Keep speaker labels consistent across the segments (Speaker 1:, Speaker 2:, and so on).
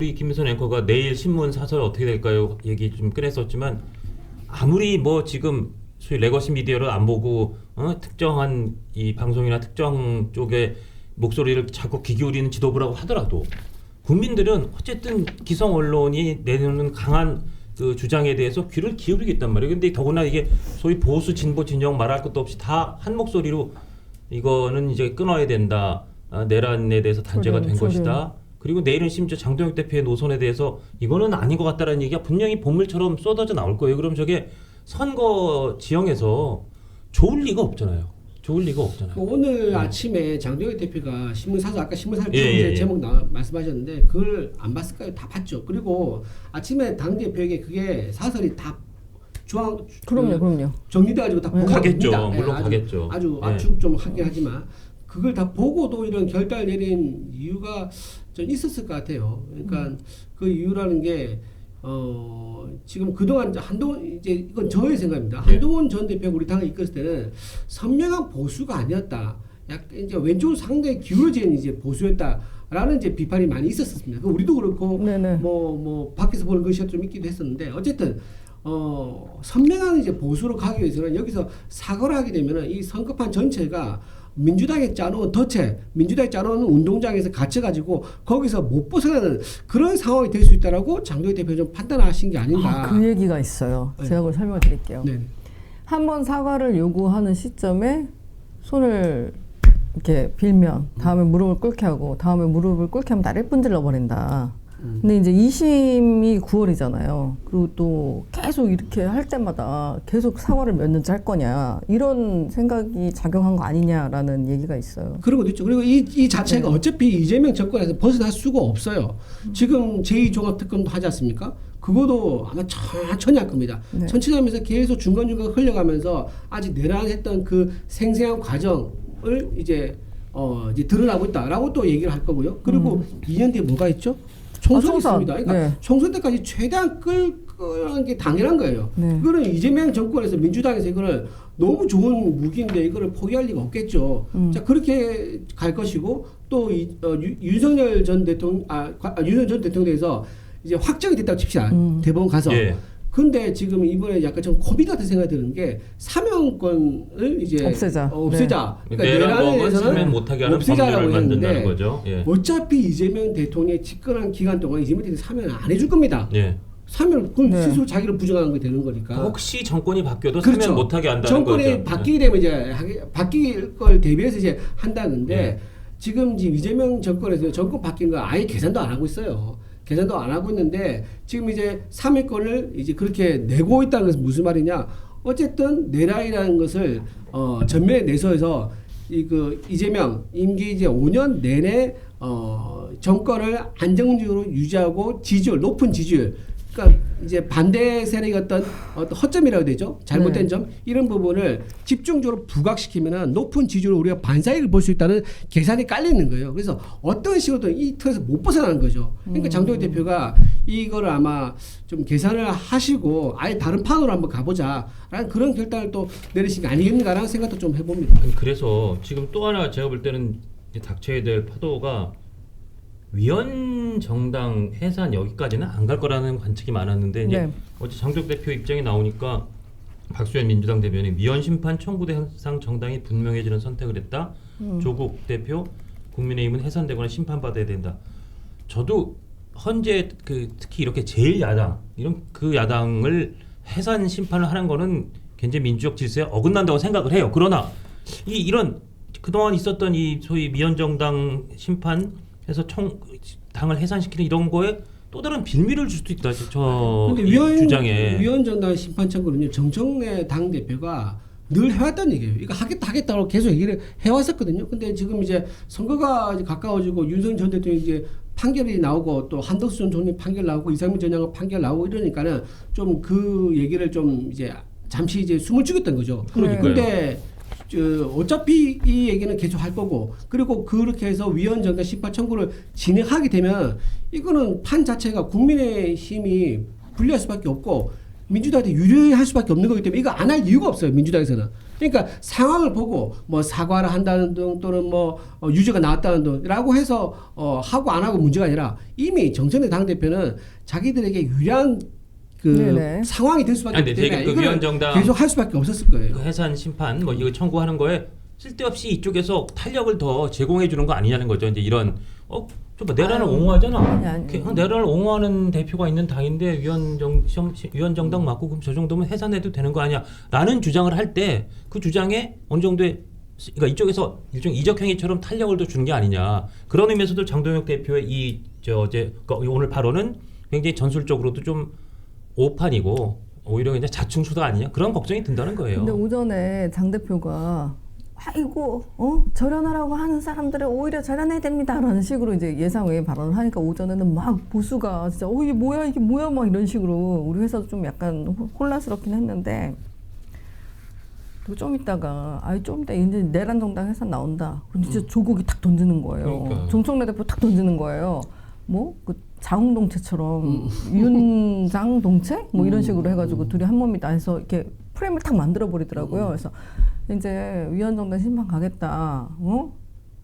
Speaker 1: 우리 김민선 앵커가 내일 신문 사설 어떻게 될까요? 얘기 좀 꺼냈었지만 아무리 뭐 지금 소위 레거시 미디어를 안 보고 특정한 이 방송이나 특정 쪽의 목소리를 자꾸 귀 기울이는 지도부라고 하더라도 국민들은 어쨌든 기성 언론이 내놓는 강한 그 주장에 대해서 귀를 기울이겠단 말이에요. 근데 더구나 이게 소위 보수 진보 진영 말할 것도 없이 다 한 목소리로 이거는 이제 끊어야 된다. 내란에 대해서 단죄가 된 것이다. 그리고 내일은 심지어 장동혁 대표의 노선에 대해서 이거는 아닌 것 같다라는 얘기가 분명히 본물처럼 쏟아져 나올 거예요. 그럼 저게 선거 지형에서 좋을 리가 없잖아요. 좋을 리가 없잖아요.
Speaker 2: 오늘 아침에 장동혁 대표가 신문사서 아까 신문사서 제목 말씀하셨는데 그걸 안 봤을까요? 다 봤죠. 그리고 아침에 당 대표에게 그게 사설이 다
Speaker 3: 그럼요.
Speaker 2: 정리돼가지고 다 보고
Speaker 1: 가겠죠.
Speaker 2: 갑니다.
Speaker 1: 물론
Speaker 2: 아주,
Speaker 1: 가겠죠.
Speaker 2: 아주
Speaker 1: 예.
Speaker 2: 압축 좀 하긴 하지만 그걸 다 보고도 이런 결단을 내린 이유가 좀 있었을 것 같아요. 그러니까 그 이유라는 게 지금 그동안 한동훈 이제 이건 저의 생각입니다.
Speaker 1: 네.
Speaker 2: 한동훈 전 대표가 우리 당을 이끌었을 때는 선명한 보수가 아니었다. 약간 이제 왼쪽으로 상당히 기울어진 이제 보수였다라는 이제 비판이 많이 있었습니다. 우리도 그렇고
Speaker 3: 네네.
Speaker 2: 뭐 밖에서 보는 것이 좀 있기도 했었는데 어쨌든 선명한 이제 보수로 가기 위해서는 여기서 사과를 하게 되면은 이 선거판 전체가 민주당이 짜놓은 민주당이 짜놓은 운동장에서 갇혀가지고 거기서 못 벗어나는 그런 상황이 될 수 있다라고 장동혁 대표 좀 판단하신 게 아닌가.
Speaker 3: 그 얘기가 있어요.
Speaker 2: 네.
Speaker 3: 제가 그걸 설명을 드릴게요.
Speaker 2: 네.
Speaker 3: 한 번 사과를 요구하는 시점에 손을 이렇게 빌면 다음에 무릎을 꿇게 하고 다음에 무릎을 꿇게 하면 나를 분질러 버린다. 근데 이제 2심이 9월이잖아요. 그리고 또 계속 이렇게 할 때마다 계속 사과를 몇 년째 할 거냐 이런 생각이 작용한 거 아니냐라는 얘기가 있어요.
Speaker 2: 그런 것도 있죠. 그리고 이 자체가 어차피 이재명 정권에서 벗어날 수가 없어요. 지금 제2종합특검도 하지 않습니까? 그것도 아마 천천히 할 겁니다.
Speaker 3: 네.
Speaker 2: 천천히 하면서 계속 중간중간 흘려가면서 아직 내란했던 그 생생한 과정을 이제 드러나고 있다라고 또 얘기를 할 거고요. 그리고 2년 뒤에 뭐가 있죠? 총선이
Speaker 3: 총선.
Speaker 2: 있습니다. 그러니까
Speaker 3: 네.
Speaker 2: 총선 때까지 최대한 끌는 게 당연한 거예요.
Speaker 3: 네.
Speaker 2: 이거는 이재명 정권에서 민주당에서 이거를 너무 좋은 무기인데 이거를 포기할 리가 없겠죠. 자 그렇게 갈 것이고 또 윤석열 전 대통령 윤석열 전 대통령에서 이제 확정이 됐다고 칩시다. 대법원 가서.
Speaker 1: 예.
Speaker 2: 근데 지금 이번에 약간 좀 코비드 같은 생각이 드는 게 사면권을 이제
Speaker 3: 없애자.
Speaker 2: 그러니까
Speaker 1: 내란법은 사면 못하게 하는 법률을 만든다는 거죠. 예.
Speaker 2: 어차피 이재명 대통령이 집권한 기간 동안 이재명 대통령 사면 안 해줄 겁니다.
Speaker 1: 예.
Speaker 2: 사면 그럼
Speaker 3: 네.
Speaker 2: 스스로 자기를 부정하는 게 되는 거니까.
Speaker 1: 혹시 정권이 바뀌어도
Speaker 2: 그렇죠.
Speaker 1: 사면 못하게 한다는
Speaker 2: 정권이
Speaker 1: 거죠.
Speaker 2: 바뀌게 되면 이제 바뀔 걸 대비해서 이제 한다는데
Speaker 1: 예.
Speaker 2: 지금 이재명 정권에서 정권 바뀐 거 아예 계산도 안 하고 있어요. 계산도 안 하고 있는데 지금 이제 3위권을 이제 그렇게 내고 있다는 것은 무슨 말이냐? 어쨌든 내란이라는 것을 전면에 내서해서 이재명 임기 이제 5년 내내 정권을 안정적으로 유지하고 높은 지지율. 그러니까 이제 반대 세력이 어떤 허점이라고 되죠. 잘못된 점 이런 부분을 집중적으로 부각시키면은 높은 지지율을 우리가 반사익을 볼 수 있다는 계산이 깔려 있는 거예요. 그래서 어떤 식으로든 이 틀에서 못 벗어나는 거죠. 그러니까 장동혁 대표가 이거를 아마 좀 계산을 하시고 아예 다른 판으로 한번 가보자라는 그런 결단을 또 내리신 게 아니겠는가라는 생각도 좀 해봅니다.
Speaker 1: 아니, 그래서 지금 또 하나 제가 볼 때는 이제 닥쳐야 될 파도가 위헌 정당 해산 여기까지는 안 갈 거라는 관측이 많았는데 이제
Speaker 3: 네.
Speaker 1: 어제 장동혁 대표 입장이 나오니까 박수현 민주당 대변인 위헌 심판 청구 대상 정당이 분명해지는 선택을 했다. 조국 대표 국민의힘은 해산되거나 심판받아야 된다. 저도 현재 특히 이렇게 제1야당 이런 그 야당을 해산 심판을 하는 거는 굉장히 민주적 질서에 어긋난다고 생각을 해요. 그러나 이런 그동안 있었던 이 소위 위헌 정당 심판해서 당을 해산시키는 이런 거에 또 다른 빌미를 줄 수도 있다.
Speaker 2: 근데
Speaker 1: 주장에
Speaker 2: 위헌 정당 심판 청구는요. 정청래 당 대표가 늘 해왔다는 얘기예요. 이거 하겠다고 계속 얘기를 해왔었거든요. 근데 지금 이제 선거가 이제 가까워지고 윤석열 전 대통령이 이제 판결이 나오고 또 한덕수 전 총리 판결 나오고 이상민 전 장관 판결 나오고 이러니까는 좀 그 얘기를 좀 이제 잠시 이제 숨을 죽였던 거죠.
Speaker 1: 그러니까요.
Speaker 2: 근데 어차피 이 얘기는 계속 할 거고 그리고 그렇게 해서 위헌 정당 심판 청구를 진행하게 되면 이거는 판 자체가 국민의힘이 불리할 수밖에 없고 민주당한테 유리할 수밖에 없는 거기 때문에 이거 안 할 이유가 없어요. 민주당에서는. 그러니까 상황을 보고 뭐 사과를 한다는 등 또는 뭐 유죄가 나왔다는 등라고 해서 하고 안 하고 문제가 아니라 이미 정청래 당대표는 자기들에게 유리한 그
Speaker 3: 네네.
Speaker 2: 상황이 될 수밖에 없기 때문에
Speaker 1: 그
Speaker 2: 이거는
Speaker 1: 위원정당
Speaker 2: 계속 할 수밖에 없었을 거예요.
Speaker 1: 그 해산 심판 뭐 이거 청구하는 거에 쓸데없이 이쪽에서 탄력을 더 제공해 주는 거 아니냐는 거죠. 이제 이런 좀 내란을 옹호하잖아.
Speaker 3: 아니.
Speaker 1: 내란을 옹호하는 대표가 있는 당인데 위원정당 맞고 그럼 저 정도면 해산해도 되는 거 아니야? 라는 주장을 할 때 그 주장에 어느 정도의 그러니까 이쪽에서 일종 이적 행위처럼 탄력을 더 주는 게 아니냐. 그런 의미에서도 장동혁 대표의 그러니까 오늘 발언은 굉장히 전술적으로도 좀 오판이고 오히려 그냥 자충수다 아니냐 그런 걱정이 든다는 거예요.
Speaker 3: 근데 오전에 장 대표가 아이고 절연하라고 하는 사람들은 오히려 절연해야 됩니다라는 식으로 이제 예상 외의 발언을 하니까 오전에는 막 보수가 진짜 이게 뭐야 막 이런 식으로 우리 회사도 좀 약간 혼란스럽긴 했는데 그리고 좀 있다가 좀 이따 이제 내란 정당 해산 나온다. 그럼 진짜 조국이 탁 던지는 거예요.
Speaker 1: 그러니까요.
Speaker 3: 정청래 대표 탁 던지는 거예요. 뭐 그 자웅동체처럼 윤장동체 뭐 이런 식으로 해가지고 둘이 한 몸이다 해서 이렇게 프레임을 탁 만들어 버리더라고요. 그래서 이제 위원정당 심판 가겠다.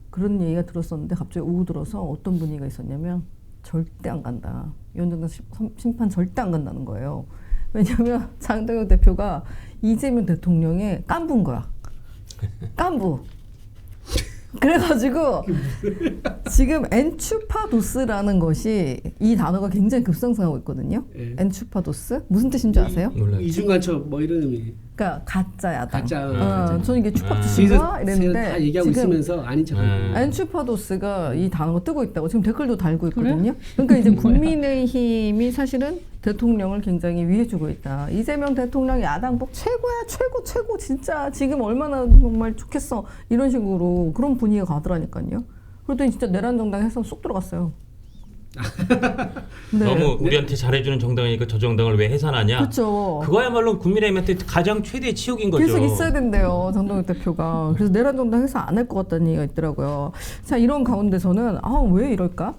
Speaker 3: 그런 얘기가 들었었는데 갑자기 오후 들어서 어떤 분위기가 있었냐면 절대 안 간다. 위원정당 심판 절대 안 간다는 거예요. 왜냐하면 장동혁 대표가 이재명 대통령의 깐부인 거야. 깐부. 그래가지고 지금 엔추파도스라는 것이 이 단어가 굉장히 급상승하고 있거든요.
Speaker 2: 예.
Speaker 3: 엔추파도스 무슨 뜻인지 아세요?
Speaker 1: 몰라요.
Speaker 2: 이중간첩 뭐 이런 의미.
Speaker 3: 그러니까 가짜 야당.
Speaker 2: 가짜.
Speaker 3: 저는 이게 추파도스인가 이랬는데
Speaker 2: 다 얘기하고
Speaker 3: 지금
Speaker 2: 있으면서 아닌 척.
Speaker 3: 엔추파도스가 이 단어가 뜨고 있다고 지금 댓글도 달고 있거든요. 그러니까 이제 국민의힘이 사실은 대통령을 굉장히 위해주고 있다. 이재명 대통령 야당복 최고야 최고 진짜 지금 얼마나 정말 좋겠어 이런 식으로 그런 분위기가 가더라니까요. 그랬더니 진짜 내란 정당 해서 쏙 들어갔어요. 네.
Speaker 1: 너무 우리한테 잘해주는 정당이니까 저 정당을 왜 해산하냐?
Speaker 3: 그렇죠.
Speaker 1: 그거야말로 국민의힘한테 가장 최대의 치욕인 거죠.
Speaker 3: 계속 있어야 된대요, 장동혁 대표가. 그래서 내란 정당 해서 안 할 것 같다는 얘기가 있더라고요. 자, 이런 가운데서는 왜 이럴까?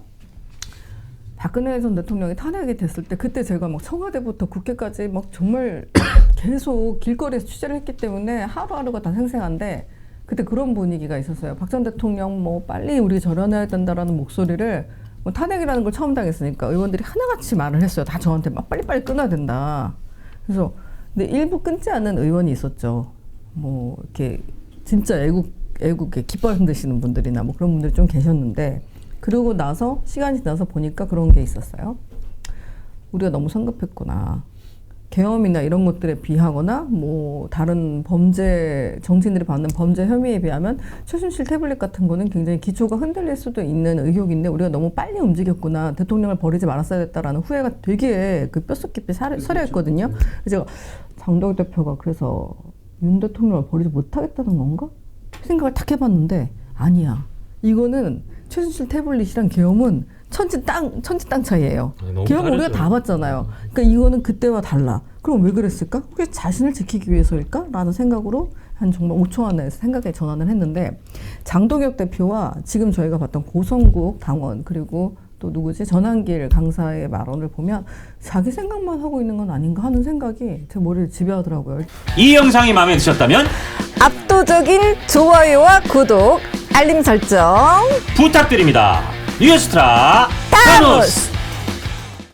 Speaker 3: 박근혜 전 대통령이 탄핵이 됐을 때 그때 제가 막 청와대부터 국회까지 막 정말 계속 길거리에서 취재를 했기 때문에 하루하루가 다 생생한데 그때 그런 분위기가 있었어요. 박 전 대통령 뭐 빨리 우리 절연해야 된다라는 목소리를 뭐 탄핵이라는 걸 처음 당했으니까 의원들이 하나같이 말을 했어요. 다 저한테 막 빨리빨리 끊어야 된다. 그래서 근데 일부 끊지 않는 의원이 있었죠. 뭐 이렇게 진짜 애국에 깃발 흔드시는 분들이나 뭐 그런 분들이 좀 계셨는데 그러고 나서 시간이 지나서 보니까 그런 게 있었어요. 우리가 너무 성급했구나. 계엄이나 이런 것들에 비하거나 뭐 다른 범죄 정치인들이 받는 범죄 혐의에 비하면 최순실 태블릿 같은 거는 굉장히 기초가 흔들릴 수도 있는 의혹인데 우리가 너무 빨리 움직였구나. 대통령을 버리지 말았어야 됐다라는 후회가 되게 그 뼛속 깊이 서려했거든요. 그래서 제가 장동혁 대표가 그래서 윤 대통령을 버리지 못하겠다는 건가? 생각을 탁 해봤는데 아니야. 이거는 최순실 태블릿이랑 계엄은 천지 땅 차이예요. 계엄 우리가 다 봤잖아요. 그러니까 이거는 그때와 달라. 그럼 왜 그랬을까? 혹시 자신을 지키기 위해서일까? 라는 생각으로 한 정말 5초 안에 생각에 전환을 했는데 장동혁 대표와 지금 저희가 봤던 고성국 당원 그리고 또 누구지? 전한길 강사의 발언을 보면 자기 생각만 하고 있는 건 아닌가 하는 생각이 제 머리를 지배하더라고요.
Speaker 4: 이 영상이 마음에 드셨다면
Speaker 3: 압도적인 좋아요와 구독, 알림 설정
Speaker 4: 부탁드립니다. 뉴스트라 타노스.